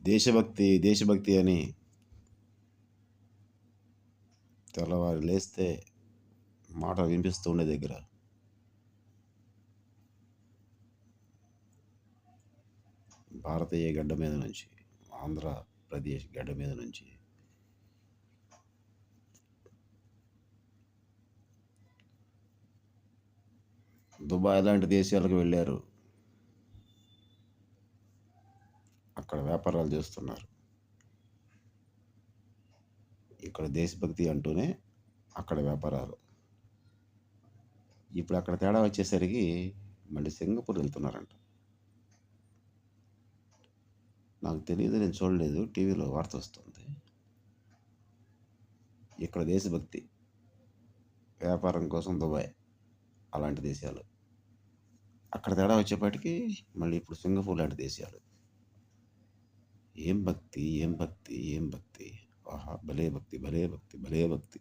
దేశభక్తి దేశభక్తి అని తెల్లవారు లేస్తే మాట వినిపిస్తూ ఉండే దగ్గర భారతీయ గడ్డ మీద నుంచి, ఆంధ్రప్రదేశ్ గడ్డ మీద నుంచి దుబాయ్ లాంటి దేశాలకు వెళ్ళారు. అక్కడ వ్యాపారాలు చేస్తున్నారు. ఇక్కడ దేశభక్తి అంటూనే అక్కడ వ్యాపారాలు. ఇప్పుడు అక్కడ తేడా వచ్చేసరికి మళ్ళీ సింగపూర్ వెళ్తున్నారంట. నాకు తెలియదు, నేను చూడలేదు, టీవీలో వార్త వస్తుంది. ఇక్కడ దేశభక్తి, వ్యాపారం కోసం దుబాయ్ అలాంటి దేశాలు. అక్కడ తేడా వచ్చేపాటికి మళ్ళీ ఇప్పుడు సింగపూర్ లాంటి దేశాలు. ఏం భక్తి, ఏం భక్తి, ఏం భక్తి! ఆహా! భలే భక్తి, భలే భక్తి, భలే భక్తి!